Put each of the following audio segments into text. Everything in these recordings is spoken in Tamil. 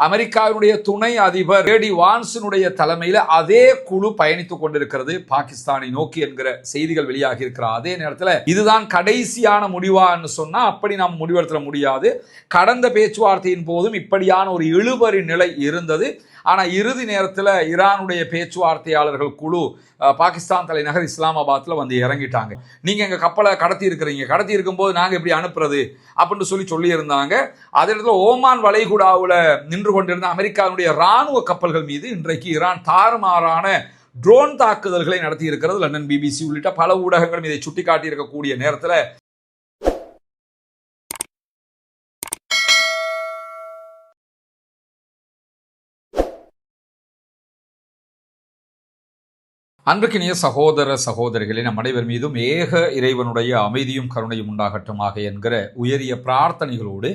அமெரிக்காவினுடைய துணை அதிபர் ஜேடி வான்ஸினுடைய தலைமையில் அதே குழு பயணித்துக் கொண்டிருக்கிறது பாகிஸ்தானை நோக்கி என்கிற செய்திகள் வெளியாகி இருக்கிற அதே நேரத்தில் இதுதான் கடைசியான முடிவான்னு சொன்னா அப்படி நாம் முடிவெடுத்த முடியாது. கடந்த பேச்சுவார்த்தையின் போதும் இப்படியான ஒரு இழுபறி நிலை இருந்தது. ஆனா இறுதி நேரத்தில் ஈரானுடைய பேச்சுவார்த்தையாளர்கள் குழு பாகிஸ்தான் தலைநகர் இஸ்லாமாபாத்ல வந்து இறங்கிட்டாங்க. நீங்க எங்க கப்பலை கடத்தி இருக்கிறீங்க, கடத்தி இருக்கும்போது நாங்க எப்படி அனுப்புறது அப்படின்னு சொல்லி இருந்தாங்க. அதே இடத்துல ஓமான் வளைகுடாவில் நின்று கொண்டிருந்த அமெரிக்காவுடைய ராணுவ கப்பல்கள் மீது இன்றைக்கு ஈரான் தாறுமாறான ட்ரோன் தாக்குதல்களை நடத்தி இருக்கிறது. லண்டன் பிபிசி உள்ளிட்ட பல ஊடகங்களும் இதை சுட்டிக்காட்டி இருக்கக்கூடிய நேரத்தில் அன்றுக்கினிய சகோதர சகோதரிகளின் நம் அனைவர் மீதும் ஏக இறைவனுடைய அமைதியும் கருணையும் உண்டாகட்டுமாக என்கிற உயரிய பிரார்த்தனைகளோடு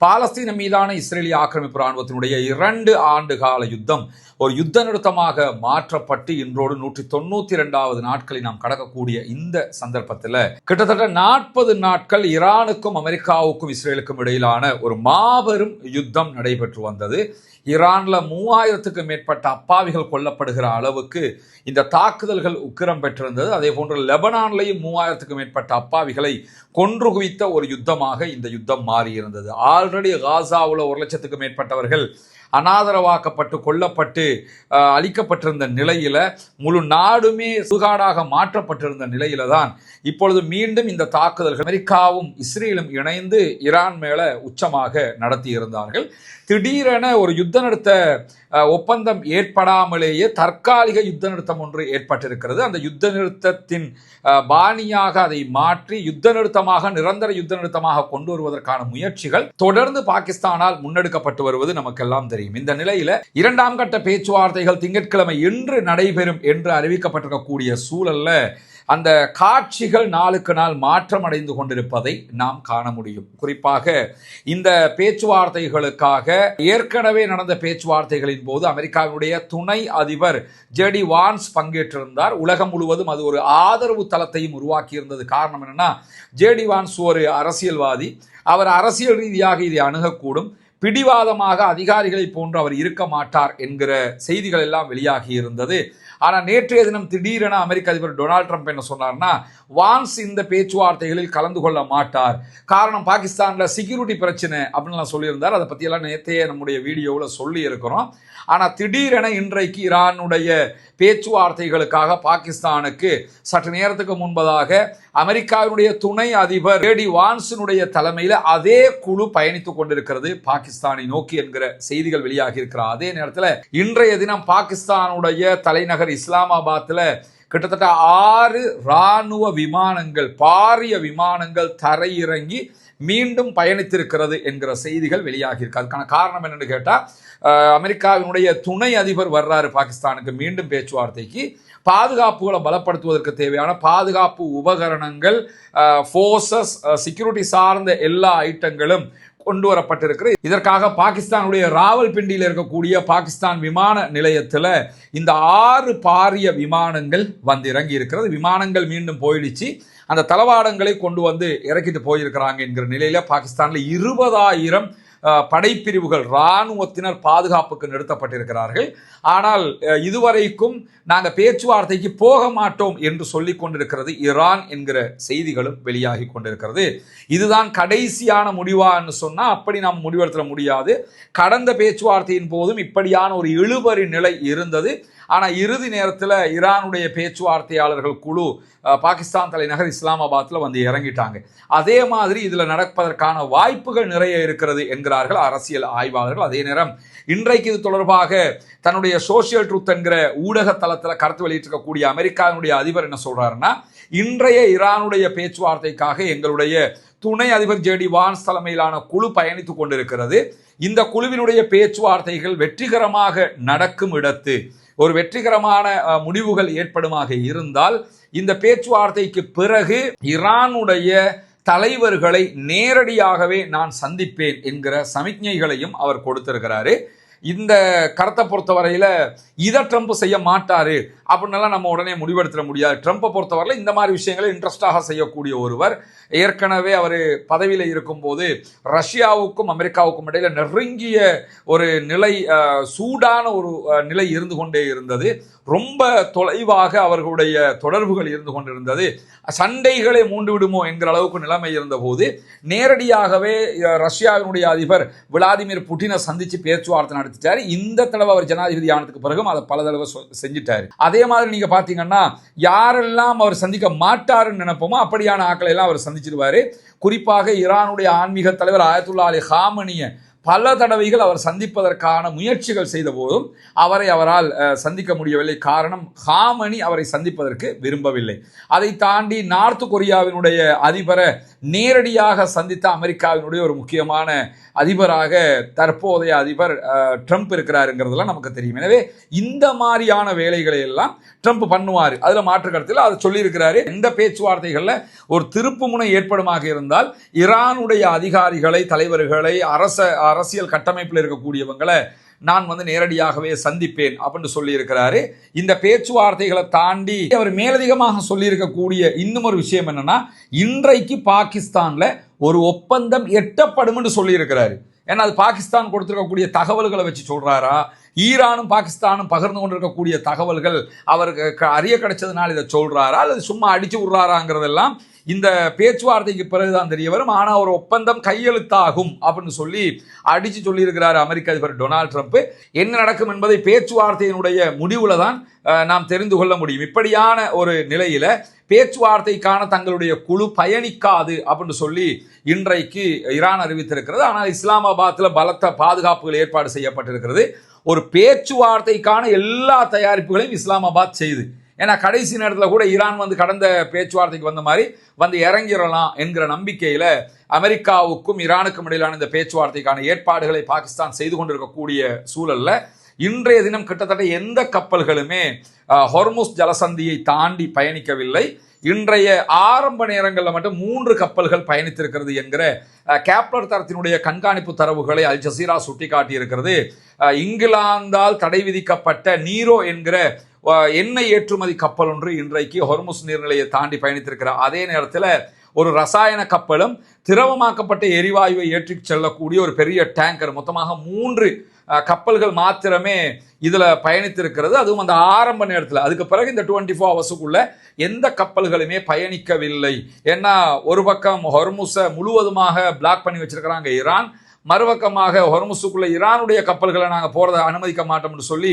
பாலஸ்தீனம் மீதான இஸ்ரேலிய ஆக்கிரமிப்பு ராணுவத்தினுடைய 2 ஆண்டு கால யுத்தம் ஒரு யுத்த நிறுத்தமாக மாற்றப்பட்டு இன்றோடு 192வது நாட்களை நாம் கடக்கக்கூடிய இந்த சந்தர்ப்பத்தில் கிட்டத்தட்ட 40 நாட்கள் ஈரானுக்கும் அமெரிக்காவுக்கும் இஸ்ரேலுக்கும் இடையிலான ஒரு மாபெரும் யுத்தம் நடைபெற்று வந்தது. ஈரான்ல 3000க்கும் மேற்பட்ட அப்பாவிகள் கொல்லப்படுகிற அளவுக்கு இந்த தாக்குதல்கள் உக்கிரம் பெற்றிருந்தது. அதே போன்று லெபனான்லையும் 3000க்கும் மேற்பட்ட அப்பாவிகளை கொன்று குவித்த ஒரு யுத்தமாக இந்த யுத்தம் மாறியிருந்தது. ஆல்ரெடி காசாவில் 1 லட்சத்துக்கும் மேற்பட்டவர்கள் அனாதரவாக்கப்பட்டு கொல்லப்பட்டு அழிக்கப்பட்டிருந்த நிலையில முழு நாடுமே சுகாடாக மாற்றப்பட்டிருந்த நிலையில தான் இப்பொழுது மீண்டும் இந்த தாக்குதல்கள் அமெரிக்காவும் இஸ்ரேலும் இணைந்து ஈரான் மேல உச்சமாக நடத்தி இருந்தார்கள். திடீரென ஒரு யுத்த நிறுத்த ஒப்பந்தம் ஏற்படாமலேயே தற்காலிக யுத்த நிறுத்தம் ஒன்று ஏற்பட்டிருக்கிறது. அந்த யுத்த நிறுத்தத்தின் பாணியாக அதை மாற்றி யுத்த நிறுத்தமாக நிரந்தர யுத்த நிறுத்தமாக கொண்டு வருவதற்கான முயற்சிகள் தொடர்ந்து பாகிஸ்தானால் முன்னெடுக்கப்பட்டு வருவது நமக்கெல்லாம் தெரியும். இந்த நிலையில 2ஆம் கட்ட பேச்சுவார்த்தைகள் திங்கட்கிழமை இன்று நடைபெறும் என்று அறிவிக்கப்பட்டிருக்கக்கூடிய சூழல்ல அந்த காட்சிகள் நாளுக்கு நாள் மாற்றம் அடைந்து கொண்டிருப்பதை நாம் காண முடியும். குறிப்பாக இந்த பேச்சுவார்த்தைகளுக்காக ஏற்கனவே நடந்த பேச்சுவார்த்தைகளின் போது அமெரிக்காவுடைய துணை அதிபர் ஜேடி வான்ஸ் பங்கேற்றிருந்தார். உலகம் முழுவதும் அது ஒரு ஆதரவு தளத்தையும் உருவாக்கி இருந்தது. காரணம் என்னன்னா, ஜேடி வான்ஸ் ஒரு அரசியல்வாதி, அவர் அரசியல் ரீதியாக இதை அணுகக்கூடும், பிடிவாதமாக அதிகாரிகளை போன்று அவர் இருக்க மாட்டார் என்கிற செய்திகள் எல்லாம் வெளியாகி இருந்தது. ஆனால் நேற்றைய தினம் திடீரென அமெரிக்க அதிபர் டொனால்ட் ட்ரம்ப் என்ன சொன்னார்னா, வான்ஸ் இந்த பேச்சுவார்த்தைகளில் கலந்து கொள்ள மாட்டார், காரணம் பாகிஸ்தானில் செக்யூரிட்டி பிரச்சனை அப்படின்னு சொல்லியிருந்தார். அதை பற்றியெல்லாம் நேற்றைய நம்முடைய வீடியோவில் சொல்லி இருக்கிறோம். ஆனால் திடீரென இன்றைக்கு ஈரானுடைய பேச்சுவார்த்தைகளுக்காக பாகிஸ்தானுக்கு சற்று நேரத்துக்கு முன்பதாக அமெரிக்காவினுடைய துணை அதிபர் ஜேடி வான்ஸினுடைய தலைமையில் அதே குழு பயணித்துக் கொண்டிருக்கிறது பாகிஸ்தானை நோக்கி என்கிற செய்திகள் வெளியாகி இருக்கிற அதே நேரத்தில் இன்றைய தினம் பாகிஸ்தானுடைய தலைநகர் இஸ்லாமாபாத்தில் கிட்டத்தட்ட 6 இராணுவ விமானங்கள், பாரிய விமானங்கள் தரையிறங்கி மீண்டும் பயணித்திருக்கிறது என்கிற செய்திகள் வெளியாகி இருக்கு. அதுக்கான காரணம் என்னன்னு கேட்டா, அமெரிக்காவினுடைய துணை அதிபர் வர்றாரு பாகிஸ்தானுக்கு மீண்டும் பேச்சுவார்த்தைக்கு. பாதுகாப்புகளை பலப்படுத்துவதற்கு தேவையான பாதுகாப்பு உபகரணங்கள், ஃபோர்சஸ், செக்யூரிட்டி சார்ந்த எல்லா ஐட்டங்களும் கொண்டு வரப்பட்டிருக்கிறது. இதற்காக பாகிஸ்தானுடைய ராவல்பிண்டியில் இருக்கக்கூடிய பாகிஸ்தான் விமான நிலையத்தில் இந்த 6 பாரிய விமானங்கள் வந்து இறங்கி இருக்கிறது. விமானங்கள் மீண்டும் போயிடுச்சு, அந்த தளவாடங்களை கொண்டு வந்து இறக்கிட்டு போயிருக்கிறாங்க என்கிற நிலையில பாகிஸ்தானில் 20,000 படைப்பிரிவுகள் இராணுவத்தினர் பாதுகாப்புக்கு நிறுத்தப்பட்டிருக்கிறார்கள். ஆனால் இதுவரைக்கும் நாங்கள் பேச்சுவார்த்தைக்கு போக மாட்டோம் என்று சொல்லிக் கொண்டிருக்கிறது ஈரான் என்கிற செய்திகளும் வெளியாகி கொண்டிருக்கிறது. இதுதான் கடைசியான முடிவான்னு சொன்னா அப்படி நாம் முடிவெடுத்த முடியாது. கடந்த பேச்சுவார்த்தையின் போதும் இப்படியான ஒரு இழுபறி நிலை இருந்தது. ஆனால் இறுதி நேரத்தில் ஈரானுடைய பேச்சுவார்த்தையாளர்கள் குழு பாகிஸ்தான் தலைநகர் இஸ்லாமாபாத்தில் வந்து இறங்கிட்டாங்க. அதே மாதிரி இதில் நடப்பதற்கான வாய்ப்புகள் நிறைய இருக்கிறது என்கிறார்கள் அரசியல் ஆய்வாளர்கள். அதே நேரம் இன்றைக்கு இது தொடர்பாக தன்னுடைய சோசியல் ட்ரூத் என்கிற ஊடக தளத்தில் கருத்து வெளியிட்டிருக்கக்கூடிய அமெரிக்காவினுடைய அதிபர் என்ன சொல்றாருன்னா, இன்றைய ஈரானுடைய பேச்சுவார்த்தைக்காக எங்களுடைய துணை அதிபர் ஜேடி வான்ஸ் தலைமையிலான குழு பயணித்துக் கொண்டிருக்கிறது. இந்த குழுவினுடைய பேச்சுவார்த்தைகள் வெற்றிகரமாக நடக்கும் இடத்து ஒரு வெற்றிகரமான முடிவுகள் ஏற்படுமாக இருந்தால் இந்த பேச்சுவார்த்தைக்கு பிறகு ஈரானுடைய தலைவர்களை நேரடியாகவே நான் சந்திப்பேன் என்கிற சமிக்ஞைகளையும் அவர் கொடுத்திருக்கிறாரு. இந்த கருத்தை பொறுத்தவரையில இதை ட்ரம்ப் செய்ய மாட்டாரு அப்படின்னலாம் நம்ம உடனே முடிவெடுத்துட முடியாது. ட்ரம்ப்பை பொறுத்தவரையில் இந்த மாதிரி விஷயங்களை இன்ட்ரெஸ்டாக செய்யக்கூடிய ஒருவர். ஏற்கனவே அவர் பதவியில் இருக்கும்போது ரஷ்யாவுக்கும் அமெரிக்காவுக்கும் இடையில நெருங்கிய ஒரு நிலை, சூடான ஒரு நிலை இருந்து கொண்டே இருந்தது. ரொம்ப தொலைவாக அவர்களுடைய தொடர்புகள் இருந்து கொண்டிருந்தது. சண்டைகளை மூண்டு விடுமோ என்கிற அளவுக்கு நிலைமை இருந்தபோது நேரடியாகவே ரஷ்யாவினுடைய அதிபர் விளாடிமிர் புட்டினை சந்திச்சு பேச்சுவார்த்தை நடத்திட்டாரு. இந்த தடவை அவர் ஜனாதிபதி ஆனதுக்கு பிறகும் அதை பல தடவை செஞ்சிட்டாரு. அதே மாதிரி நீங்க பாத்தீங்கன்னா யாரெல்லாம் அவர் சந்திக்க மாட்டாருன்னு நினைப்போமோ அப்படியான ஆக்களை எல்லாம் அவர் சந்திச்சிருவாரு. குறிப்பாக ஈரானுடைய ஆன்மீக தலைவர் ஆயத்துல்லா அலி காமனியை பல தடவைகள் அவர் சந்திப்பதற்கான முயற்சிகள் செய்த போதும் அவரால் சந்திக்க முடியவில்லை. காரணம், காமனி அவரை சந்திப்பதற்கு விரும்பவில்லை. அதை தாண்டி நார்த் கொரியாவினுடைய அதிபரை நேரடியாக சந்தித்த அமெரிக்காவினுடைய ஒரு முக்கியமான அதிபராக தற்போதைய அதிபர் ட்ரம்ப் இருக்கிறாருங்கிறதுலாம் நமக்கு தெரியும். எனவே இந்த மாதிரியான வேலைகளை எல்லாம் ட்ரம்ப் பண்ணுவார், அதுல மாற்று கருத்தில் அதை சொல்லியிருக்கிறாரு. இந்த பேச்சுவார்த்தைகள்ல ஒரு திருப்பு முனை ஏற்படுமாக இருந்தால் ஈரானுடைய அதிகாரிகளை, தலைவர்களை, அரசியல் கட்டமைப்பில் இருக்கக்கூடியவங்களை நான் நேரடியாகவே சந்திப்பேன் அப்படின்னு சொல்லி இருக்கிறாரு. இந்த பேச்சுவார்த்தைகளை தாண்டி அவர் மேலதிகமாக சொல்லி இருக்கக்கூடிய இன்னும் ஒரு விஷயம் என்னன்னா, இன்றைக்கு பாகிஸ்தான்ல ஒரு ஒப்பந்தம் எட்டப்படும் என்று சொல்லி இருக்கிறாரு. ஏன்னா அது பாகிஸ்தான் கொடுத்திருக்கக்கூடிய தகவல்களை வச்சு சொல்றாரா, ஈரானும் பாகிஸ்தானும் பகிர்ந்து கொண்டிருக்கக்கூடிய தகவல்கள் அவருக்கு அறிய கிடைச்சதுனால இதை சொல்றாரா, அல்லது சும்மா அடிச்சு விடுறாராங்கிறதெல்லாம் இந்த பேச்சுவார்த்தைக்கு பிறகுதான் தெரிய வரும். ஆனா ஒரு ஒப்பந்தம் கையெழுத்தாகும் அப்படின்னு சொல்லி அடிச்சு சொல்லி இருக்கிறார் அமெரிக்க அதிபர் டொனால்ட் ட்ரம்ப். என்ன நடக்கும் என்பதை பேச்சுவார்த்தையினுடைய முடிவுல தான் நாம் தெரிந்து கொள்ள முடியும். இப்படியான ஒரு நிலையில பேச்சுவார்த்தைக்கான தங்களுடைய குழு பயணிக்காது அப்படின்னு சொல்லி இன்றைக்கு ஈரான் அறிவித்திருக்கிறது. ஆனால் இஸ்லாமாபாத்தில் பலத்த பாதுகாப்புகள் ஏற்பாடு செய்யப்பட்டிருக்கிறது. ஒரு பேச்சுவார்த்தைக்கான எல்லா தயாரிப்புகளையும் இஸ்லாமாபாத் செய்து, ஏன்னா கடைசி நேரத்தில் கூட ஈரான் கடந்த பேச்சுவார்த்தைக்கு வந்த மாதிரி இறங்கிடலாம் என்கிற நம்பிக்கையில அமெரிக்காவுக்கும் ஈரானுக்கும் இடையிலான இந்த பேச்சுவார்த்தைக்கான ஏற்பாடுகளை பாகிஸ்தான் செய்து கொண்டிருக்கக்கூடிய சூழல்ல இன்றைய தினம் கிட்டத்தட்ட எந்த கப்பல்களுமே ஹொர்முஸ் ஜலசந்தியை தாண்டி பயணிக்கவில்லை. இன்றைய ஆரம்ப நேரங்களில் மட்டும் 3 கப்பல்கள் பயணித்திருக்கிறது என்கிற கேப்லர் தரத்தினுடைய கண்காணிப்பு தரவுகளை அல் ஜசீரா சுட்டிக்காட்டி இருக்கிறது. இங்கிலாந்தால் தடை விதிக்கப்பட்ட நீரோ என்கிற எண்ணெய் ஏற்றுமதி கப்பல் ஒன்று இன்றைக்கு ஹொர்முஸ் நீர்நிலையை தாண்டி பயணித்திருக்கிற அதே நேரத்தில் ஒரு ரசாயன கப்பலும் திரவமாக்கப்பட்ட எரிவாயுவை ஏற்றி செல்லக்கூடிய ஒரு பெரிய டேங்கர், மொத்தமாக 3 கப்பல்கள் மாத்திரமே இதுல பயணித்திருக்கிறது. அதுவும் அந்த ஆரம்ப நேரத்தில். அதுக்கு பிறகு இந்த 24 ஹவர்ஸுக்குள்ள எந்த கப்பல்களுமே பயணிக்கவில்லை. ஏன்னா ஒரு பக்கம் ஹொர்முஸை முழுவதுமாக பிளாக் பண்ணி வச்சிருக்கிறாங்க ஈரான், மறுபக்கமாக ஹொர்முஸுக்குள்ள ஈரானுடைய கப்பல்களை நாங்கள் போறதை அனுமதிக்க மாட்டோம்னு சொல்லி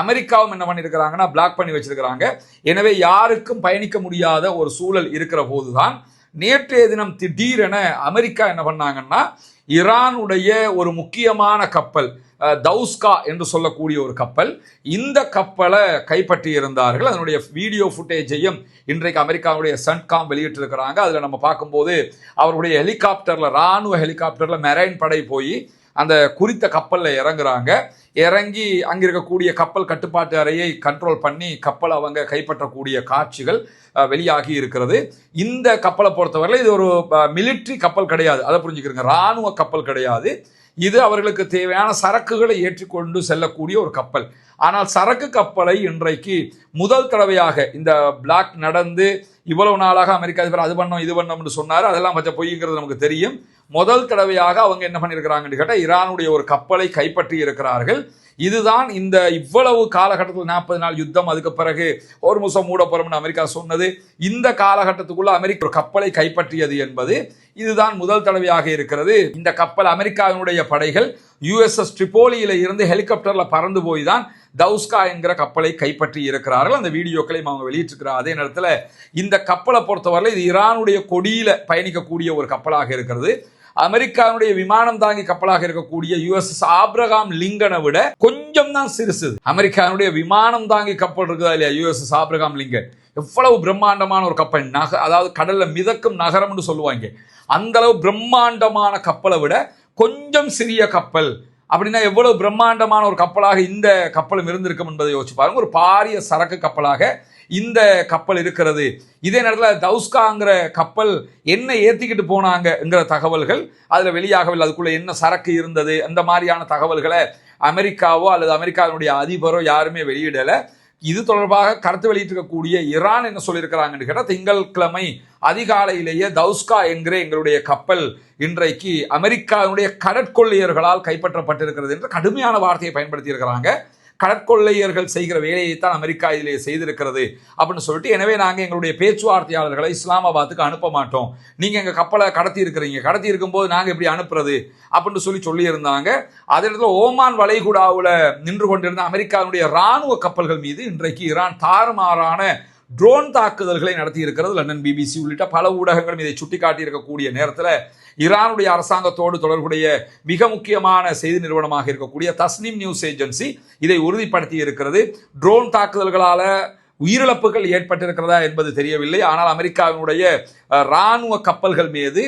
அமெரிக்காவும் என்ன பண்ணியிருக்கிறாங்கன்னா பிளாக் பண்ணி வச்சிருக்கிறாங்க. எனவே யாருக்கும் பயணிக்க முடியாத ஒரு சூழல் இருக்கிற போதுதான் நேற்றைய தினம் திடீரென அமெரிக்கா என்ன பண்ணாங்கன்னா ஈரானுடைய ஒரு முக்கியமான கப்பல் தௌஸ்கா என்று சொல்லக்கூடிய ஒரு கப்பல், இந்த கப்பலை கைப்பற்றி இருந்தார்கள். அதனுடைய வீடியோ ஃபுட்டேஜையும் இன்றைக்கு அமெரிக்காவுடைய சென்ட்காம் வெளியிட்டிருக்கிறாங்க. அதில் நம்ம பார்க்கும்போது அவருடைய ஹெலிகாப்டர்ல, ராணுவ ஹெலிகாப்டர்ல மெரைன் படை போய் அந்த குறித்த கப்பலில் இறங்குறாங்க. இறங்கி அங்கிருக்கக்கூடிய கப்பல் கட்டுப்பாட்டு அறையை கண்ட்ரோல் பண்ணி கப்பலை அவங்க கைப்பற்றக்கூடிய காட்சிகள் வெளியாகி இருக்கிறது. இந்த கப்பலை பொறுத்தவரை இது ஒரு மிலிட்ரி கப்பல் கிடையாது, அதை புரிஞ்சுக்கிறீங்க, ராணுவ கப்பல் கிடையாது. இது அவர்களுக்கு தேவையான சரக்குகளை ஏற்றிக்கொண்டு செல்லக்கூடிய ஒரு கப்பல். ஆனால் சரக்கு கப்பலை இன்றைக்கு முதல் தடவையாக இந்த பிளாக் நடந்து இவ்வளவு நாளாக அமெரிக்கா அதிபர் அது பண்ணோம் இது பண்ணோம்னு சொன்னார், அதெல்லாம் கொஞ்சம் பொய்ங்கிறது நமக்கு தெரியும். முதல் தடவையாக அவங்க என்ன பண்ணியிருக்கிறாங்கன்னு கேட்டால் ஈரானுடைய ஒரு கப்பலை கைப்பற்றி இருக்கிறார்கள். இதுதான் இந்த இவ்வளவு காலகட்டத்தில் 40 நாள் யுத்தம், அதுக்கு பிறகு ஹொர்முஸை மூட போறோம்னு அமெரிக்கா சொன்னது, இந்த காலகட்டத்துக்குள்ள அமெரிக்கா ஒரு கப்பலை கைப்பற்றியது என்பது இதுதான் முதல் தடவையாக இருக்கிறது. இந்த கப்பல் அமெரிக்காவினுடைய படைகள் USS ட்ரிபோலியில இருந்து ஹெலிகாப்டர்ல பறந்து போய் தான் தௌஸ்கா என்கிற கப்பலை கைப்பற்றி இருக்கிறார்கள். அந்த வீடியோக்களையும் அவங்க வெளியிட்டிருக்கிறார். அதே நேரத்தில் இந்த கப்பலை பொறுத்தவரை இது ஈரானுடைய கொடியில பயணிக்கக்கூடிய ஒரு கப்பலாக இருக்கிறது. அமெரிக்காவுடைய விமானம் தாங்கி கப்பலாக இருக்கக்கூடிய USS ஆப்ரகாம் லிங்கனை விட கொஞ்சம் தான் சிறுசு. அமெரிக்காவுடைய விமானம் தாங்கி கப்பல் இருக்குதா இல்லையா, USS ஆப்ரகாம் லிங்கன், எவ்வளவு பிரம்மாண்டமான ஒரு கப்பல், அதாவது கடல்ல மிதக்கும் நகரம்னு சொல்லுவாங்க, அந்த அளவு பிரம்மாண்டமான கப்பலை விட கொஞ்சம் சிறிய கப்பல் அப்படின்னா எவ்வளவு பிரம்மாண்டமான ஒரு கப்பலாக இந்த கப்பலும் இருந்திருக்கும் என்பதை யோசிச்சு பாருங்க. ஒரு பாரிய சரக்கு கப்பலாக இந்த கப்பல் இருக்கிறது. இதே நேரத்தில் தௌஸ்காங்கிற கப்பல் என்ன ஏற்றிக்கிட்டு போனாங்கங்கிற தகவல்கள் அதில் வெளியாகவில்லை. அதுக்குள்ள என்ன சரக்கு இருந்தது அந்த மாதிரியான தகவல்களை அமெரிக்காவோ அல்லது அமெரிக்காவினுடைய அதிபரோ யாருமே வெளியிடல. இது தொடர்பாக கருத்து வெளியிட்டிருக்கக்கூடிய ஈரான் என்ன சொல்லியிருக்கிறாங்கன்னு கேட்டால், திங்கட்கிழமை அதிகாலையிலேயே தௌஸ்கா என்கிற எங்களுடைய கப்பல் இன்றைக்கு அமெரிக்காவினுடைய கடற்கொள்ளையர்களால் கைப்பற்றப்பட்டிருக்கிறது என்று கடுமையான வார்த்தையை பயன்படுத்தி இருக்கிறாங்க. கடற்கொள்ளையர்கள் செய்கிற வேலையைத்தான் அமெரிக்கா இதிலே செய்திருக்கிறது அப்படின்னு சொல்லிட்டு, எனவே நாங்கள் எங்களுடைய பேச்சுவார்த்தையாளர்களை இஸ்லாமாபாத்துக்கு அனுப்ப மாட்டோம், நீங்கள் எங்கள் கப்பலை கடத்தி இருக்கிறீங்க, கடத்தி இருக்கும்போது நாங்கள் எப்படி அனுப்புறது அப்படின்னு சொல்லியிருந்தாங்க. அதே இடத்துல ஓமான் வளைகுடாவில் நின்று கொண்டிருந்த அமெரிக்காவுடைய இராணுவ கப்பல்கள் மீது இன்றைக்கு ஈரான் தாறுமாறான ட்ரோன் தாக்குதல்களை நடத்தி இருக்கிறது. லண்டன் பிபிசி உள்ளிட்ட பல ஊடகங்களும் இதை சுட்டிக்காட்டி இருக்கக்கூடிய நேரத்தில் ஈரானுடைய அரசாங்கத்தோடு தொடர்புடைய மிக முக்கியமான செய்தி நிறுவனமாக இருக்கக்கூடிய தஸ்னீம் நியூஸ் ஏஜென்சி இதை உறுதிப்படுத்தி இருக்கிறது. ட்ரோன் தாக்குதல்களால உயிரிழப்புகள் ஏற்பட்டிருக்கிறதா என்பது தெரியவில்லை. ஆனால் அமெரிக்காவினுடைய இராணுவ கப்பல்கள் மீது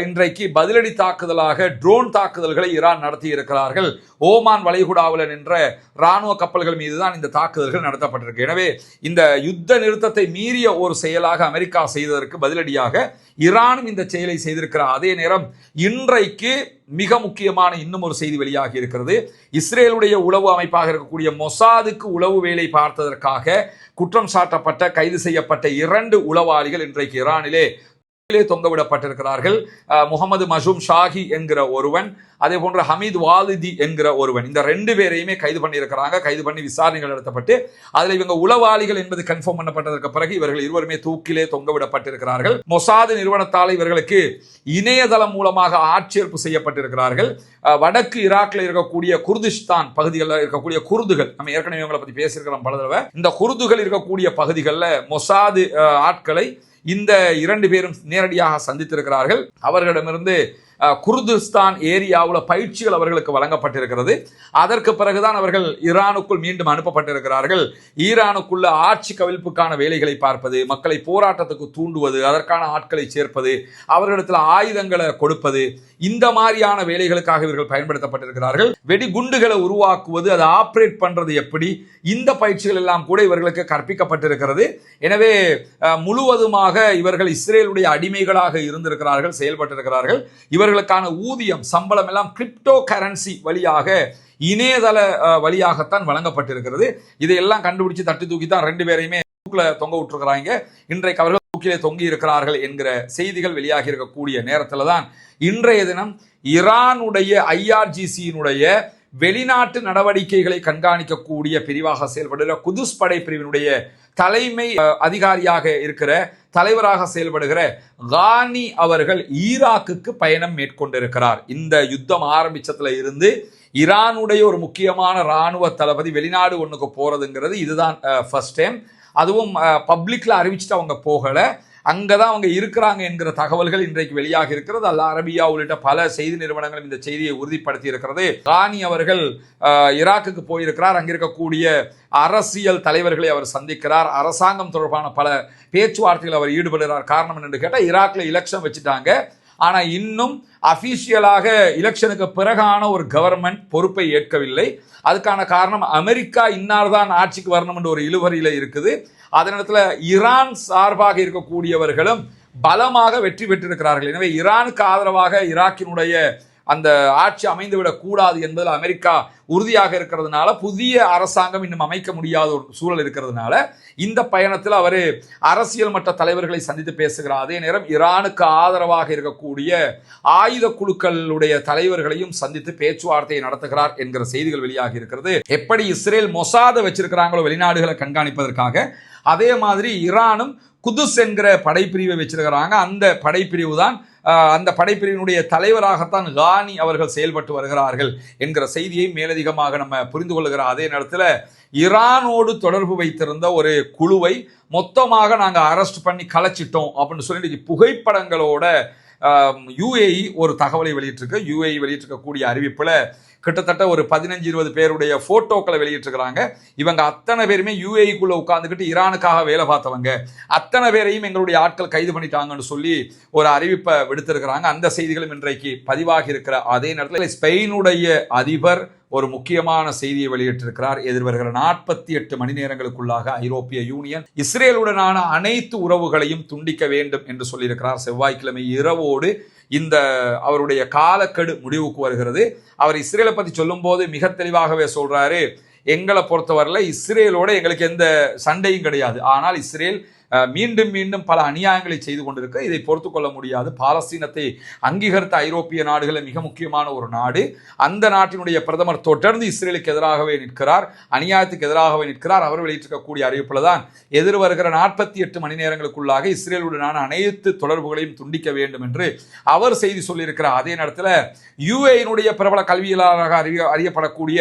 இன்றைக்கு பதிலடி தாக்குதலாக ட்ரோன் தாக்குதல்களை ஈரான் நடத்தி இருக்கிறார்கள். ஓமான் வளைகுடாவில் நின்ற இராணுவ கப்பல்கள் மீதுதான் இந்த தாக்குதல்கள் நடத்தப்பட்டிருக்கு. எனவே இந்த யுத்த நிறுத்தத்தை மீறிய ஒரு செயலாக அமெரிக்கா செய்ததற்கு பதிலடியாக ஈரானும் இந்த செயலை செய்திருக்கிறார். அதே நேரம் இன்றைக்கு மிக முக்கியமான இன்னும் ஒரு செய்தி வெளியாகி இருக்கிறது. இஸ்ரேலுடைய உளவு அமைப்பாக இருக்கக்கூடிய மொசாதுக்கு உளவு வேலை பார்த்ததற்காக குற்றம் சாட்டப்பட்ட கைது செய்யப்பட்ட 2 உளவாளிகள் இன்றைக்கு ஈரானிலே தொங்கவிடப்பட்டிருக்கிறார்கள். முகமது மசூம் ஷாஹி என்கிற ஒருவன், அதே போன்ற ஹமீத் வாலிதி என்கிற ஒருவன். இந்த 2 பேரையுமே கைது பண்ணியிருக்கிறாங்க. கைது பண்ணி விசாரணைகள் நடத்தப்பட்டு அதில் இவங்க உளவாளிகள் என்பது கன்ஃபார்ம் பண்ணப்பட்டதற்கு பிறகு இவர்கள் இருவருமே தூக்கிலே தொங்கவிடப்பட்டிருக்கிறார்கள். மொசாது நிறுவனத்தால் இவர்களுக்கு இணையதளம் மூலமாக ஆட்சேர்ப்பு செய்யப்பட்டிருக்கிறார்கள். வடக்கு ஈராக்கில் இருக்கக்கூடிய குர்திஸ்தான் பகுதிகளில் இருக்கக்கூடிய குர்துகள், நம்ம ஏற்கனவே இவங்களை பற்றி பேசியிருக்கிறோம் பல தடவை. இந்த குர்துகள் இருக்கக்கூடிய பகுதிகளில் மொசாது ஆட்களை இந்த 2 பேரும் நேரடியாக சந்தித்திருக்கிறார்கள். அவர்களிடமிருந்து குர்திஸ்தான் ஏரியாவில் பயிற்சிகள் அவர்களுக்கு வழங்கப்பட்டிருக்கிறது. அதற்கு பிறகுதான் அவர்கள் ஈரானுக்குள் மீண்டும் அனுப்பப்பட்டிருக்கிறார்கள். ஈரானுக்குள்ள ஆட்சி கவிழ்ப்புக்கான வேலைகளை பார்ப்பது, மக்களை போராட்டத்துக்கு தூண்டுவது, அதற்கான ஆட்களை சேர்ப்பது, அவர்களிடத்தில் ஆயுதங்களை கொடுப்பது, இந்த மாதிரியான வேலைகளுக்காக இவர்கள் பயன்படுத்தப்பட்டிருக்கிறார்கள். வெடிகுண்டுகளை உருவாக்குவது, அதை ஆப்ரேட் பண்றது எப்படி, இந்த பயிற்சிகள் எல்லாம் கூட இவர்களுக்கு கற்பிக்கப்பட்டிருக்கிறது. எனவே முழுவதுமாக இவர்கள் இஸ்ரேலுடைய அடிமைகளாக இருந்திருக்கிறார்கள், செயல்பட்டிருக்கிறார்கள். இவர்களுக்கான ஊதியம், சம்பளம் எல்லாம் கிரிப்டோ கரன்சி வழியாக, இணையதள வழியாகத்தான் வழங்கப்பட்டிருக்கிறது. இதையெல்லாம் கண்டுபிடிச்சு தட்டி தூக்கி தான் 2 பேரையுமே தூக்கில தொங்க விட்டுருக்கிறாங்க. இன்றைக்கு அவர்கள் தூக்கிலே தொங்கி இருக்கிறார்கள் என்கிற செய்திகள் வெளியாகி இருக்கக்கூடிய நேரத்தில் தான் இன்றைய தினம் ஈரானுடைய IRGC-யினுடைய வெளிநாட்டு நடவடிக்கைகளை கண்காணிக்கக்கூடிய பிரிவாக செயல்படுகிற குதுஸ் படை பிரிவினுடைய தலைமை அதிகாரியாக இருக்கிற, தலைவராக செயல்படுகிற கானி அவர்கள் ஈராக்குக்கு பயணம் மேற்கொண்டிருக்கிறார். இந்த யுத்தம் ஆரம்பிச்சதுல இருந்து ஈரானுடைய ஒரு முக்கியமான இராணுவ தளபதி வெளிநாடு ஒண்ணுக்கு போறதுங்கிறது இதுதான் ஃபர்ஸ்ட் டைம். அதுவும் பப்ளிக்ல அறிவிச்சுட்டு அவங்க போகல, அங்கதான் அவங்க இருக்கிறாங்க என்கிற தகவல்கள் இன்றைக்கு வெளியாக இருக்கிறது. அல் அரபியா உள்ளிட்ட பல செய்தி நிறுவனங்களும் இந்த செய்தியை உறுதிப்படுத்தி இருக்கிறது. கானி அவர்கள் ஈராக்குக்கு போயிருக்கிறார். அங்க இருக்கக்கூடிய அரசியல் தலைவர்களை அவர் சந்திக்கிறார். அரசாங்கம் தொடர்பான பல பேச்சுவார்த்தைகள் அவர் ஈடுபடுகிறார். காரணம் என்னன்னு கேட்டால், ஈராக்ல எலெக்ஷன் வச்சுட்டாங்க. ஆனா இன்னும் அபிஷியலாக எலெக்ஷனுக்கு பிறகான ஒரு கவர்மெண்ட் பொறுப்பை ஏற்கவில்லை. அதுக்கான காரணம் அமெரிக்கா இன்னார்தான் ஆட்சிக்கு வரணும் என்ற ஒரு இழுவரியில இருக்குது. அதனிடத்துல ஈரான் சார்பாக இருக்கக்கூடியவர்களும் பலமாக வெற்றி பெற்றிருக்கிறார்கள். எனவே ஈரானுக்கு ஆதரவாக ஈராக்கினுடைய அந்த ஆட்சி அமைந்துவிடக் கூடாது என்பதில் அமெரிக்கா உறுதியாக இருக்கிறதுனால, புதிய அரசாங்கம் இன்னும் அமைக்க முடியாத ஒரு சூழல் இருக்கிறதுனால இந்த பயணத்தில் அவர் அரசியல் மற்ற தலைவர்களை சந்தித்து பேசுகிறார். அதே நேரம் ஈரானுக்கு ஆதரவாக இருக்கக்கூடிய ஆயுத குழுக்களுடைய தலைவர்களையும் சந்தித்து பேச்சுவார்த்தையை நடத்துகிறார் என்கிற செய்திகள் வெளியாகி இருக்கிறது. எப்படி இஸ்ரேல் மொசாதை வச்சிருக்கிறாங்களோ வெளிநாடுகளை கண்காணிப்பதற்காக, அதே மாதிரி ஈரானும் குதுஸ் என்கிற படைப்பிரிவை வச்சிருக்கிறாங்க. அந்த படைப்பிரிவு தான், அந்த படைப்பிரிவினுடைய தலைவராகத்தான் கானி அவர்கள் செயல்பட்டு வருகிறார்கள் என்கிற செய்தியை மேலதிகமாக நம்ம புரிந்து கொள்ளுகிறோம். அதே நேரத்தில் ஈரானோடு தொடர்பு வைத்திருந்த ஒரு குழுவை மொத்தமாக நாங்கள் அரெஸ்ட் பண்ணி கலைச்சிட்டோம் அப்படின்னு சொல்லி புகைப்படங்களோட UAE ஒரு தகவலை வெளியிட்டிருக்கு. UAE வெளியிட்டிருக்கக்கூடிய அறிவிப்புல கிட்டத்தட்ட ஒரு 15-20 பேருடைய போட்டோக்களை வெளியிட்டிருக்கிறாங்க. இவங்க அத்தனை பேருமே UAE-க்குள்ள உட்கார்ந்துக்கிட்டு ஈரானுக்காக வேலை பார்த்தவங்க, அத்தனை பேரையும் எங்களுடைய ஆட்கள் கைது பண்ணிட்டாங்கன்னு சொல்லி ஒரு அறிவிப்பை விடுத்திருக்கிறாங்க. அந்த செய்திகளும் இன்றைக்கு பதிவாகி இருக்கிற அதே நேரத்தில் ஸ்பெயினுடைய அதிபர் ஒரு முக்கியமான செய்தியை வெளியிட்டிருக்கிறார். எதிர்வருகிற 48 மணி நேரங்களுக்குள்ளாக ஐரோப்பிய யூனியன் இஸ்ரேலுடனான அனைத்து உறவுகளையும் துண்டிக்க வேண்டும் என்று சொல்லியிருக்கிறார். செவ்வாய்க்கிழமை இரவோடு இந்த அவருடைய காலக்கெடு முடிவுக்கு வருகிறது. அவர் இஸ்ரேலை பற்றி சொல்லும்போது மிக தெளிவாகவே சொல்றாரு, எங்களை பொறுத்தவரையில் இஸ்ரேலோட எங்களுக்கு எந்த சண்டையும் கிடையாது, ஆனால் இஸ்ரேல் மீண்டும் மீண்டும் பல அநியாயங்களை செய்து கொண்டிருக்க இதை பொறுத்து கொள்ள முடியாது. பாலஸ்தீனத்தை அங்கீகரித்த ஐரோப்பிய நாடுகளில் மிக முக்கியமான ஒரு நாடு. அந்த நாட்டினுடைய பிரதமர் தொடர்ந்து இஸ்ரேலுக்கு எதிராகவே நிற்கிறார், அநியாயத்துக்கு எதிராகவே நிற்கிறார். அவர் வெளியிட்டிருக்கக்கூடிய அறிவிப்பில் தான் எதிர் வருகிற 48 மணி நேரங்களுக்குள்ளாக இஸ்ரேலுடனான அனைத்து தொடர்புகளையும் துண்டிக்க வேண்டும் என்று அவர் செய்தி சொல்லியிருக்கிறார். அதே நேரத்தில் யுஏயினுடைய பிரபல கல்வியலாளராக அறியப்படக்கூடிய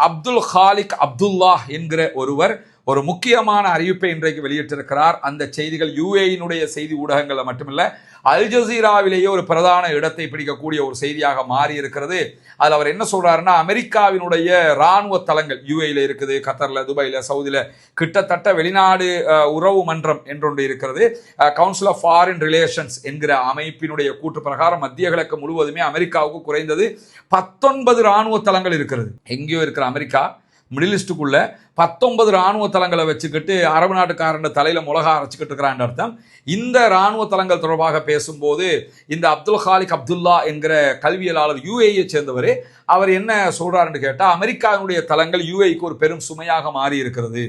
அப்துல் ஹாலிக் அப்துல்லா என்கிற ஒருவர் ஒரு முக்கியமான அறிவிப்பை இன்றைக்கு வெளியிட்டிருக்கிறார். அந்த செய்திகள் யுஏயினுடைய செய்தி ஊடகங்களில் மட்டுமில்ல, அல் ஜசீராவிலேயே ஒரு பிரதான இடத்தை பிடிக்கக்கூடிய ஒரு செய்தியாக மாறி இருக்கிறது. அதில் அவர் என்ன சொல்றாருன்னா, அமெரிக்காவினுடைய இராணுவ தளங்கள் யுஏயில் இருக்குது, கத்தர்ல, துபாயில, சவுதியில, கிட்டத்தட்ட வெளிநாடு உறவு மன்றம் என்றொன்று இருக்கிறது. கவுன்சில் ஆஃப் ஃபாரின் ரிலேஷன்ஸ் என்கிற அமைப்பினுடைய கூற்று பிரகாரம் மத்திய கிழக்கு முழுவதுமே அமெரிக்காவுக்கு குறைந்தது 19 இராணுவ தளங்கள் இருக்கிறது. எங்கேயோ இருக்கிற அமெரிக்கா மிடில் ஈஸ்டுக்குள்ள 19 இராணுவ தளங்களை வச்சுக்கிட்டு அரபு நாட்டுக்காரன் தலையில மிளகா அரைச்சிக்கிட்டு இருக்கிறான் அர்த்தம். இந்த இராணுவ தளங்கள் தொடர்பாக பேசும்போது இந்த அப்துல் ஹாலிக் அப்துல்லா என்கிற கல்வியலாளர் யுஏயை சேர்ந்தவர், அவர் என்ன சொல்றாருன்னு கேட்டா, அமெரிக்காவினுடைய தளங்கள் யுஏக்கு ஒரு பெரும் சுமையாக மாறி இருக்கிறது,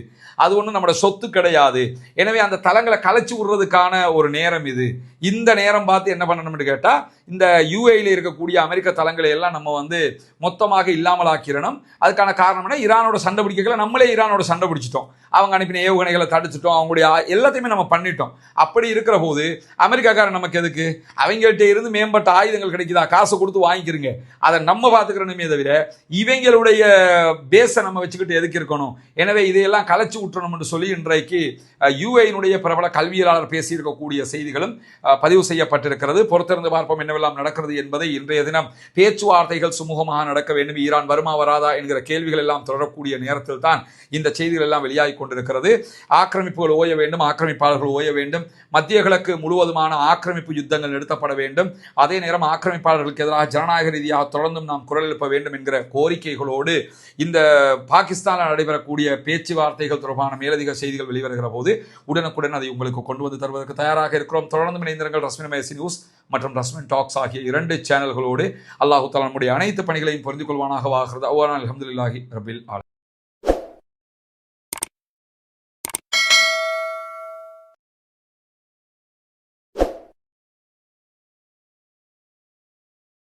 அது ஒன்றும் நம்மளோட சொத்து கிடையாது, எனவே அந்த தளங்களை கலைச்சி விடுறதுக்கான ஒரு நேரம் இது. இந்த நேரம் பார்த்து என்ன பண்ணணும்னு கேட்டா, இந்த யுஏயில் இருக்கக்கூடிய அமெரிக்க தளங்களை எல்லாம் நம்ம மொத்தமாக இல்லாமல் ஆக்கிடணும். அதுக்கான காரணம் என்ன, ஈரானோட சண்டை பிடிக்கல, நம்மளே ஈரானோட சண்டை பிடிச்சிட்டோம், அவங்க அனுப்பின ஏவுகணைகளை தடுத்துட்டோம், அவங்களுடைய எல்லாத்தையுமே நம்ம பண்ணிட்டோம். அப்படி இருக்கிற போது அமெரிக்காக்காரன் நமக்கு எதுக்கு, அவங்கள்ட்ட இருந்து மேம்பட்ட ஆயுதங்கள் கிடைக்குதா, காசு கொடுத்து வாங்கிக்கிறீங்க, அதை நம்ம பார்த்துக்கிறோமே தவிர இவங்களுடைய பேஸை நம்ம வச்சுக்கிட்டு எதுக்கு இருக்கணும். எனவே இதையெல்லாம் கலைச்சு விட்டுறணும் என்று சொல்லி இன்றைக்கு யுஏயினுடைய பிரபல கல்வியலாளர் பேசியிருக்கக்கூடிய செய்திகளும் பதிவு செய்யப்பட்டிருக்கிறது. பொறுத்திருந்து பார்ப்போம் என்னவெல்லாம் நடக்கிறது என்பதை. இன்றைய தினம் பேச்சுவார்த்தைகள் சுமூகமாக நடக்க வேண்டும், ஈரான் வருமா வராதா என்கிற கேள்விகள் எல்லாம் தொடரக்கூடிய நேரத்தில் தான் இந்த செய்திகள் எல்லாம் வெளியாகி கொண்டிருக்கிறது. ஆக்கிரமிப்புகள் ஓய வேண்டும், ஆக்கிரமிப்பாளர்கள் ஓய வேண்டும், மத்திய கிழக்கு முழுவதுமான ஆக்கிரமிப்பு யுத்தங்கள் நிறுத்தப்பட வேண்டும், அதே நேரம் ஆக்கிரமிப்பாளர்களுக்கு எதிராக ஜனநாயக ரீதியாக தொடர்ந்தும் நாம் குரல் எழுப்ப வேண்டும் என்கிற கோரிக்கைகளோடு இந்த பாகிஸ்தானில் நடைபெறக்கூடிய பேச்சுவார்த்தைகள் தொடர்பான மேலதிக செய்திகள் வெளிவருகிற போது உடனுக்குடன் அதை உங்களுக்கு கொண்டு வந்து தருவதற்கு தயாராக இருக்கிறோம். தொடர்ந்து இணைந்திருங்கள் ரஸ்மின் மேசி நியூஸ் மற்றும் ரஸ்மின் டாக்ஸ் ஆகிய 2 சேனல்களோடு. அல்லாஹு தஆலா நம்முடைய அனைத்து பணிகளையும் புரிந்து கொள்வானாக. வாகிறது அல்ஹம்துலில்லாஹி ரப்பில் ஆலமீன்.